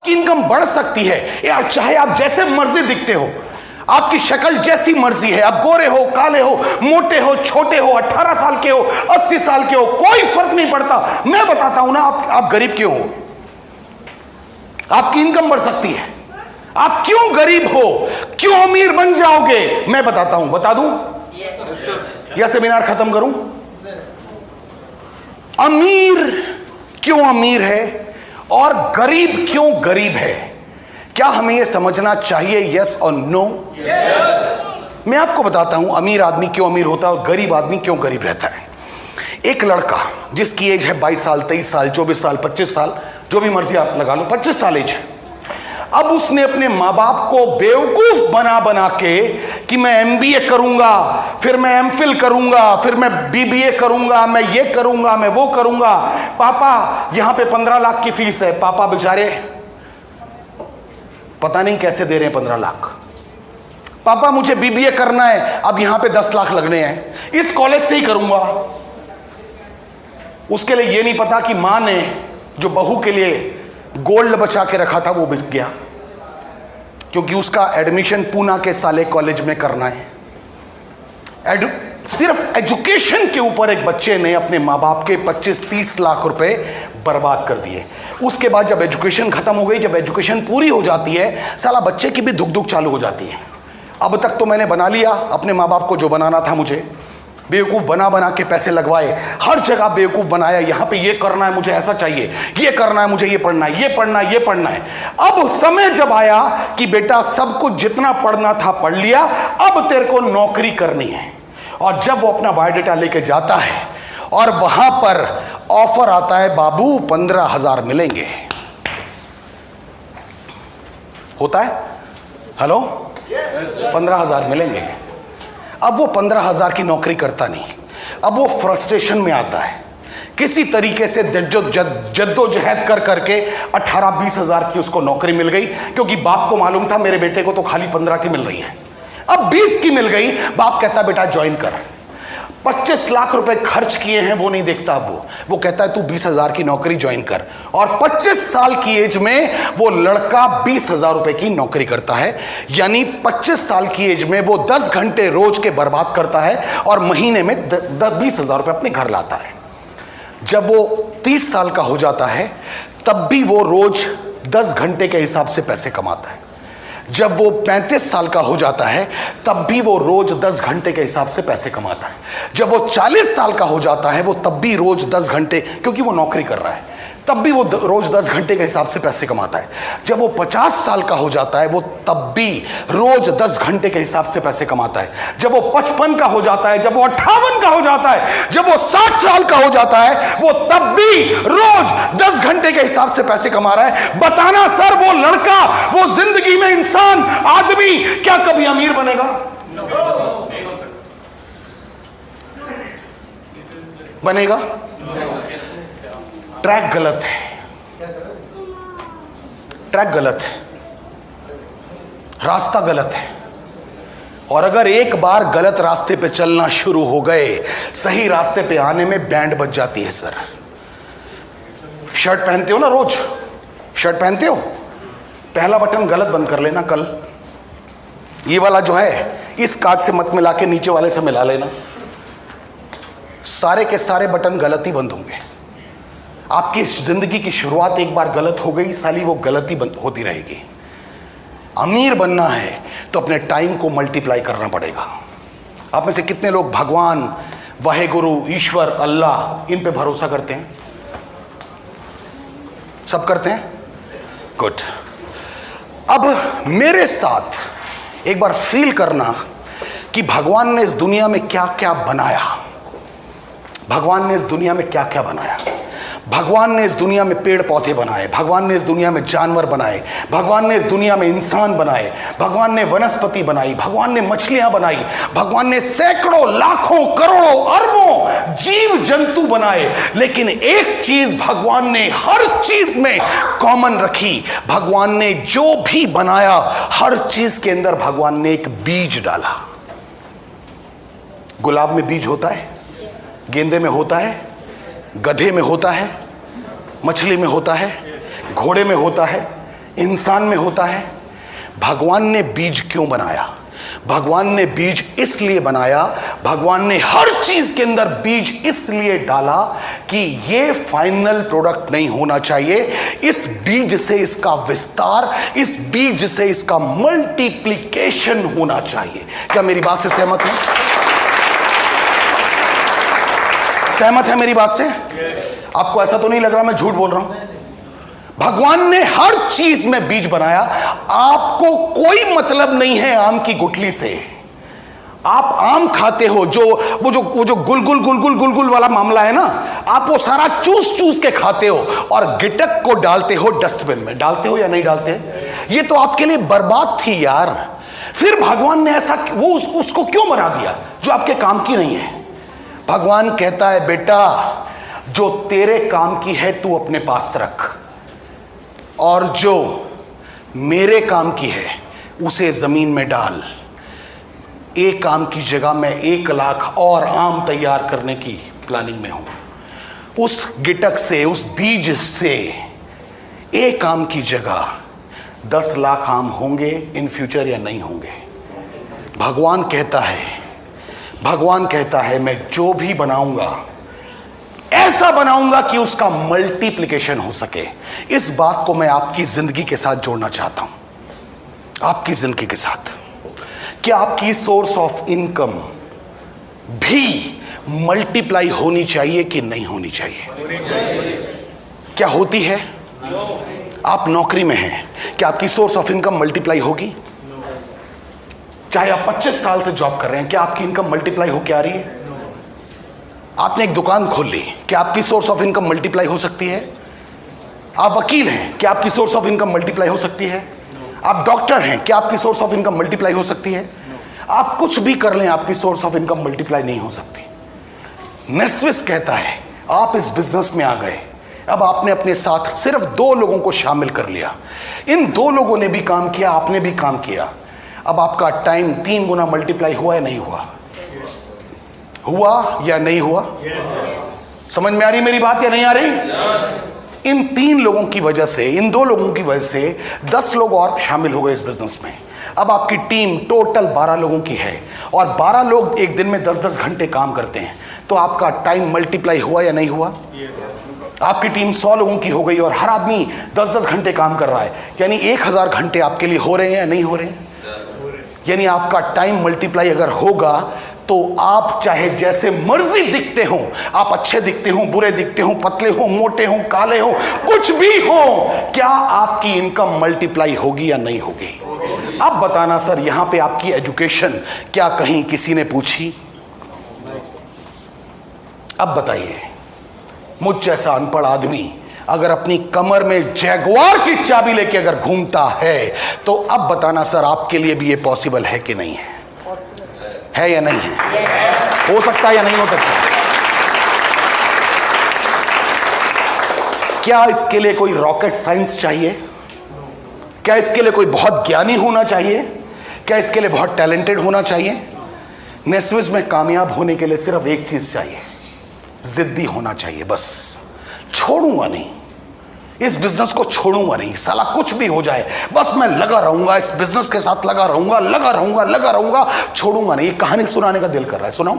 Income बढ़ सकती है यार, चाहे आप जैसे मर्जी दिखते हो, आपकी शक्ल जैसी मर्जी है, आप गोरे हो, काले हो, मोटे हो, छोटे हो, 18 साल के हो, 80 साल के हो, कोई फर्क नहीं पड़ता। मैं बताता हूं ना, आप गरीब क्यों हो, आपकी इनकम बढ़ सकती है। आप क्यों गरीब हो, क्यों अमीर बन जाओगे, मैं बताता हूं। बता दूं या सेमिनार खत्म करूं? अमीर क्यों अमीर है और गरीब क्यों गरीब है, क्या हमें यह समझना चाहिए? यस और नो? मैं आपको बताता हूं अमीर आदमी क्यों अमीर होता है और गरीब आदमी क्यों गरीब रहता है। एक लड़का जिसकी एज है 22 साल, 23 साल, 24 साल, 25 साल, जो भी मर्जी आप लगा लो, 25 साल एज है। अब उसने अपने माँ बाप को बेवकूफ बना बना के कि मैं MBA करूंगा, फिर मैं MPhil करूंगा, फिर मैं BBA करूंगा, मैं ये करूंगा, मैं वो करूंगा। पापा यहां पे 15 लाख की फीस है। पापा बेचारे पता नहीं कैसे दे रहे हैं 15 लाख। पापा मुझे BBA करना है, अब यहां पे 10 लाख लगने हैं, इस कॉलेज से ही करूंगा। उसके लिए यह नहीं पता कि मां ने जो बहू के लिए गोल्ड बचा के रखा था वो बिक गया, क्योंकि उसका एडमिशन पूना के साले कॉलेज में करना है। सिर्फ एजुकेशन के ऊपर एक बच्चे ने अपने माँ बाप के 25-30 लाख रुपए बर्बाद कर दिए। उसके बाद जब एजुकेशन खत्म हो गई, जब एजुकेशन पूरी हो जाती है, साला बच्चे की भी धुक धुक चालू हो जाती है। अब तक तो मैंने बना लिया अपने माँ बाप को जो बनाना था, मुझे बेवकूफ़ बना बना के पैसे लगवाए, हर जगह बेवकूफ़ बनाया। यहाँ पे ये करना है, मुझे ऐसा चाहिए, ये करना है, मुझे ये पढ़ना है, ये पढ़ना है, ये पढ़ना है। अब समय जब आया कि बेटा सब कुछ जितना पढ़ना था पढ़ लिया, अब तेरे को नौकरी करनी है। और जब वो अपना बायोडाटा लेके जाता है और वहां पर ऑफर आता है, बाबू 15,000 मिलेंगे। होता है हेलो, 15,000 मिलेंगे। अब वो 15,000 की नौकरी करता नहीं, अब वो फ्रस्ट्रेशन में आता है। किसी तरीके से जद्दोजहद कर करके 18-20 हज़ार की उसको नौकरी मिल गई, क्योंकि बाप को मालूम था मेरे बेटे को तो खाली 15 की मिल रही है। अब 20 की मिल गई, बाप कहता बेटा ज्वाइन कर। 25 लाख रुपए खर्च किए हैं वो नहीं देखता। वो कहता है तू 20,000 की नौकरी ज्वाइन कर। और 25 साल की एज में वो लड़का 20,000 रुपए की नौकरी करता है। यानी 25 साल की एज में वो 10 घंटे रोज के बर्बाद करता है और महीने में 20,000 रुपए अपने घर लाता है। जब वो 30 साल का हो जाता है तब भी वो रोज 10 घंटे के हिसाब से पैसे कमाता है। जब वो 35 साल का हो जाता है तब भी वो रोज 10 घंटे के हिसाब से पैसे कमाता है। जब वो 40 साल का हो जाता है वो तब भी रोज 10 घंटे, क्योंकि वो नौकरी कर रहा है, तब भी वो रोज 10 घंटे के हिसाब से पैसे कमाता है। जब वो 50 साल का हो जाता है वो तब भी रोज 10 घंटे के हिसाब से पैसे कमाता है। जब वो 55 का हो जाता है, जब वो 58 का हो जाता है, जब वो 60 साल का हो जाता है, वो तब भी रोज 10 घंटे के हिसाब से पैसे कमा रहा है। बताना सर, वो लड़का, वो जिंदगी में इंसान, आदमी क्या कभी अमीर बनेगा? बनेगा? ट्रैक गलत है, ट्रैक गलत है, रास्ता गलत है। और अगर एक बार गलत रास्ते पे चलना शुरू हो गए, सही रास्ते पे आने में बैंड बज जाती है। सर शर्ट पहनते हो ना, रोज शर्ट पहनते हो, पहला बटन गलत बंद कर लेना। कल ये वाला जो है इस कार्ड से मत मिला के नीचे वाले से मिला लेना। सारे के सारे बटन गलत ही बंद होंगे। आपकी जिंदगी की शुरुआत एक बार गलत हो गई, साली वो गलती होती रहेगी। अमीर बनना है तो अपने टाइम को मल्टीप्लाई करना पड़ेगा। आप में से कितने लोग भगवान, वाहेगुरु, ईश्वर, अल्लाह, इन पे भरोसा करते हैं? सब करते हैं? गुड। अब मेरे साथ एक बार फील करना कि भगवान ने इस दुनिया में क्या क्या बनाया। भगवान ने इस दुनिया में क्या क्या बनाया। भगवान ने इस दुनिया में पेड़ पौधे बनाए, भगवान ने इस दुनिया में जानवर बनाए, भगवान ने इस दुनिया में इंसान बनाए, भगवान ने वनस्पति बनाई, भगवान ने मछलियां बनाई, भगवान ने सैकड़ों, लाखों, करोड़ों, अरबों जीव जंतु बनाए। लेकिन एक चीज भगवान ने हर चीज में कॉमन रखी। भगवान ने जो भी बनाया हर चीज के अंदर भगवान ने एक बीज डाला। गुलाब में बीज होता है, गेंदे में होता है, गधे में होता है, मछली में होता है, घोड़े में होता है, इंसान में होता है। भगवान ने बीज क्यों बनाया? भगवान ने बीज इसलिए बनाया, भगवान ने हर चीज के अंदर बीज इसलिए डाला कि ये फाइनल प्रोडक्ट नहीं होना चाहिए, इस बीज से इसका विस्तार, इस बीज से इसका मल्टीप्लिकेशन होना चाहिए। क्या मेरी बात से सहमत है? सहमत है मेरी बात से? आपको ऐसा तो नहीं लग रहा मैं झूठ बोल रहा हूं? भगवान ने हर चीज में बीज बनाया। आपको कोई मतलब नहीं है आम की गुठली से। आप आम खाते हो, वो जो गुल वाला मामला है ना, आप वो सारा चूस के खाते हो और गिटक को डालते हो डस्टबिन में। डालते हो या नहीं डालते? ये तो आपके लिए बर्बाद थी यार। फिर भगवान ने ऐसा उसको क्यों बना दिया जो आपके काम की नहीं है? भगवान कहता है बेटा, जो तेरे काम की है तू अपने पास रख, और जो मेरे काम की है उसे जमीन में डाल। एक आम की जगह मैं 1 लाख और आम तैयार करने की प्लानिंग में हूं। उस गिटक से, उस बीज से एक आम की जगह 10 लाख आम होंगे इन फ्यूचर या नहीं होंगे? भगवान कहता है मैं जो भी बनाऊंगा ऐसा बनाऊंगा कि उसका मल्टीप्लिकेशन हो सके। इस बात को मैं आपकी जिंदगी के साथ जोड़ना चाहता हूं। आपकी जिंदगी के साथ क्या आपकी सोर्स ऑफ इनकम भी मल्टीप्लाई होनी चाहिए कि नहीं होनी चाहिए? क्या होती है? आप नौकरी में हैं, क्या आपकी सोर्स ऑफ इनकम मल्टीप्लाई होगी? चाहे आप 25 साल से जॉब कर रहे हैं, क्या आपकी इनकम मल्टीप्लाई होकर आ रही है? आपने एक दुकान खोल ली, क्या आपकी सोर्स ऑफ इनकम मल्टीप्लाई हो सकती है? आप वकील हैं, क्या आपकी सोर्स ऑफ इनकम मल्टीप्लाई हो सकती है? आप डॉक्टर हैं, क्या आपकी सोर्स ऑफ इनकम मल्टीप्लाई हो सकती है? आप कुछ भी कर लें, आपकी सोर्स ऑफ इनकम मल्टीप्लाई नहीं हो सकती। नेस्विस कहता है आप इस बिजनेस में आ गए, अब आपने अपने साथ सिर्फ 2 लोगों को शामिल कर लिया। इन 2 लोगों ने भी काम किया, आपने भी काम किया। अब आपका टाइम 3 गुना मल्टीप्लाई हुआ या नहीं हुआ? हुआ या नहीं हुआ? समझ में आ रही मेरी बात या नहीं आ रही? इन 3 लोगों की वजह से, इन 2 लोगों की वजह से 10 लोग और शामिल हो गए इस बिजनेस में। अब आपकी टीम टोटल 12 लोगों की है और 12 लोग एक दिन में 10-10 घंटे काम करते हैं। तो आपका टाइम मल्टीप्लाई हुआ या नहीं हुआ? आपकी टीम 100 लोगों की हो गई और हर आदमी 10-10 घंटे काम कर रहा है, यानी 1000 घंटे आपके लिए हो रहे हैं या नहीं हो रहे हैं? यानी आपका टाइम मल्टीप्लाई अगर होगा तो आप चाहे जैसे मर्जी दिखते हो, आप अच्छे दिखते हो, बुरे दिखते हो, पतले हो, मोटे हो, काले हो, कुछ भी हो, क्या आपकी इनकम मल्टीप्लाई होगी या नहीं होगी? अब बताना सर, यहां पे आपकी एजुकेशन क्या कहीं किसी ने पूछी? अब बताइए, मुझ जैसा अनपढ़ आदमी अगर अपनी कमर में जैगुआर की चाबी लेके अगर घूमता है, तो अब बताना सर, आपके लिए भी ये पॉसिबल है कि नहीं है या नहीं है? हो सकता है या नहीं हो सकता? क्या इसके लिए कोई रॉकेट साइंस चाहिए? क्या इसके लिए कोई बहुत ज्ञानी होना चाहिए? क्या इसके लिए बहुत टैलेंटेड होना चाहिए? नेस्विस में कामयाब होने के लिए सिर्फ एक चीज चाहिए, जिद्दी होना चाहिए। बस छोड़ूंगा नहीं, इस बिजनेस को छोड़ूंगा नहीं, साला कुछ भी हो जाए, बस मैं लगा रहूंगा, इस बिजनेस के साथ लगा रहूंगा, छोड़ूंगा नहीं। ये कहानी सुनाने का दिल कर रहा है, सुनाऊं?